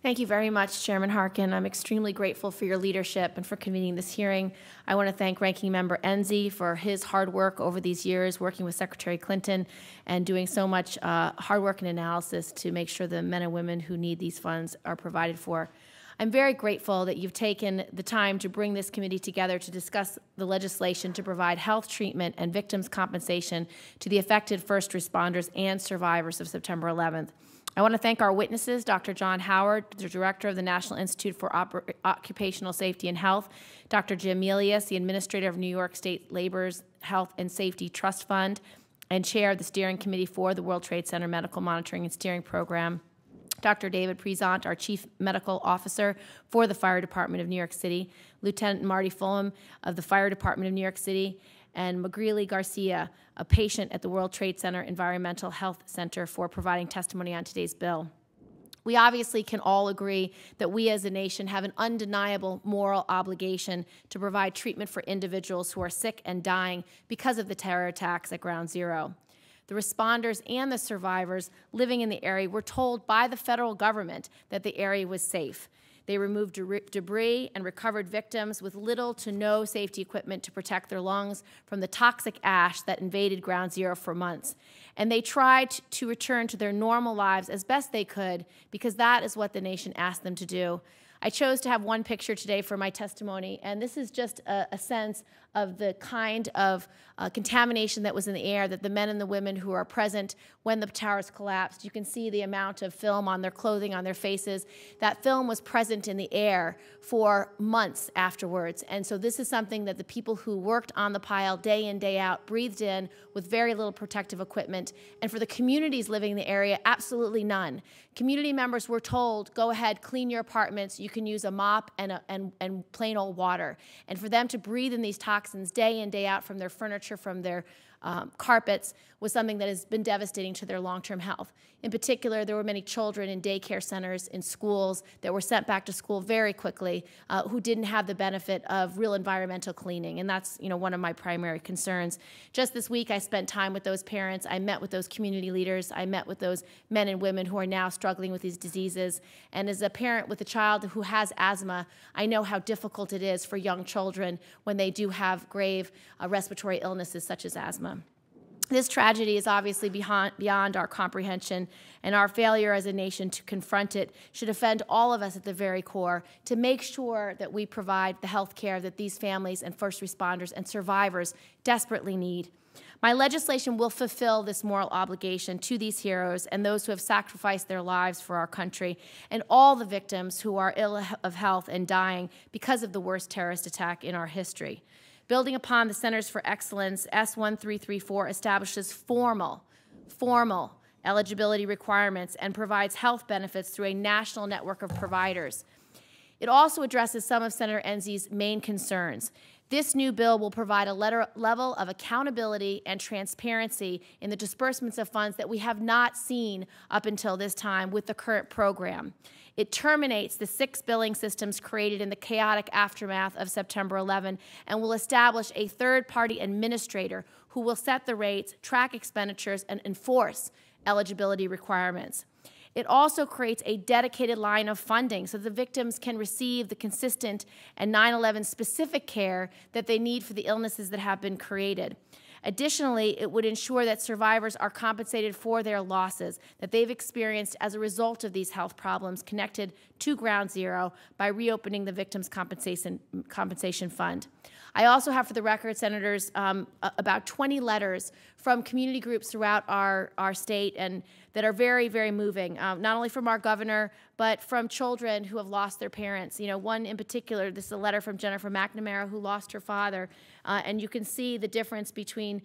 Thank you very much, Chairman Harkin. I'm extremely grateful for your leadership and for convening this hearing. I want to thank Ranking Member Enzi for his hard work over these years, working with Secretary Clinton and doing so much hard work and analysis to make sure the men and women who need these funds are provided for. I'm very grateful that you've taken the time to bring this committee together to discuss the legislation to provide health treatment and victims' compensation to the affected first responders and survivors of September 11th. I want to thank our witnesses, Dr. John Howard, the Director of the National Institute for Occupational Safety and Health, Dr. Jim Milius, the Administrator of New York State Labor's Health and Safety Trust Fund, and Chair of the Steering Committee for the World Trade Center Medical Monitoring and Steering Program, Dr. David Prezant, our Chief Medical Officer for the Fire Department of New York City, Lieutenant Marty Fulham of the Fire Department of New York City, and Magrieli Garcia, a patient at the World Trade Center Environmental Health Center, for providing testimony on today's bill. We obviously can all agree that we as a nation have an undeniable moral obligation to provide treatment for individuals who are sick and dying because of the terror attacks at Ground Zero. The responders and the survivors living in the area were told by the federal government that the area was safe. They removed debris and recovered victims with little to no safety equipment to protect their lungs from the toxic ash that invaded Ground Zero for months. And they tried to return to their normal lives as best they could, because that is what the nation asked them to do. I chose to have one picture today for my testimony, and this is just a sense of the kind of contamination that was in the air that the men and the women who are present when the towers collapsed. You can see the amount of film on their clothing, on their faces. That film was present in the air for months afterwards. And so this is something that the people who worked on the pile day in, day out, breathed in with very little protective equipment. And for the communities living in the area, absolutely none. Community members were told, go ahead, clean your apartments. You can use a mop and plain old water. And for them to breathe in these toxins day in, day out from their furniture, from their carpets, was something that has been devastating to their long-term health. In particular, there were many children in daycare centers, in schools, that were sent back to school very quickly who didn't have the benefit of real environmental cleaning, and that's one of my primary concerns. Just this week, I spent time with those parents. I met with those community leaders. I met with those men and women who are now struggling with these diseases. And as a parent with a child who has asthma, I know how difficult it is for young children when they do have grave respiratory illnesses such as asthma. This tragedy is obviously beyond our comprehension, and our failure as a nation to confront it should offend all of us at the very core to make sure that we provide the health care that these families and first responders and survivors desperately need. My legislation will fulfill this moral obligation to these heroes and those who have sacrificed their lives for our country, and all the victims who are ill of health and dying because of the worst terrorist attack in our history. Building upon the Centers for Excellence, S1334 establishes formal eligibility requirements and provides health benefits through a national network of providers. It also addresses some of Senator Enzi's main concerns. This new bill will provide a level of accountability and transparency in the disbursements of funds that we have not seen up until this time with the current program. It terminates the 6 billing systems created in the chaotic aftermath of September 11 and will establish a third-party administrator who will set the rates, track expenditures, and enforce eligibility requirements. It also creates a dedicated line of funding so the victims can receive the consistent and 9/11 specific care that they need for the illnesses that have been created. Additionally, it would ensure that survivors are compensated for their losses that they've experienced as a result of these health problems connected to Ground Zero by reopening the Victims' Compensation Fund. I also have for the record, Senators, about 20 letters from community groups throughout our state and that are very, very moving, not only from our governor, but from children who have lost their parents. One in particular, this is a letter from Jennifer McNamara, who lost her father, and you can see the difference between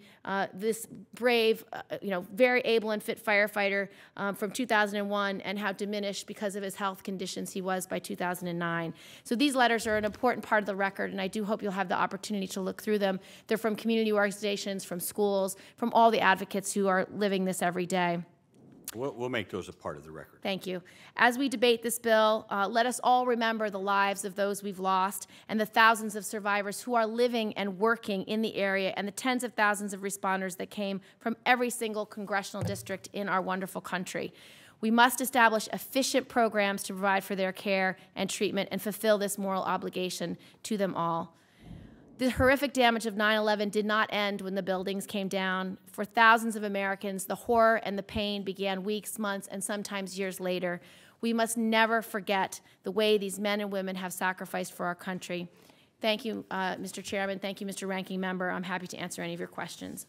this brave, very able and fit firefighter from 2001 and how diminished because of his health conditions he was by 2009. So these letters are an important part of the record, and I do hope you'll have the opportunity to look through them. They're from community organizations, from schools, from all the advocates who are living this every day. We'll make those a part of the record. Thank you. As we debate this bill, let us all remember the lives of those we've lost and the thousands of survivors who are living and working in the area, and the tens of thousands of responders that came from every single congressional district in our wonderful country. We must establish efficient programs to provide for their care and treatment and fulfill this moral obligation to them all. The horrific damage of 9/11 did not end when the buildings came down. For thousands of Americans, the horror and the pain began weeks, months, and sometimes years later. We must never forget the way these men and women have sacrificed for our country. Thank you, Mr. Chairman. Thank you, Mr. Ranking Member. I'm happy to answer any of your questions.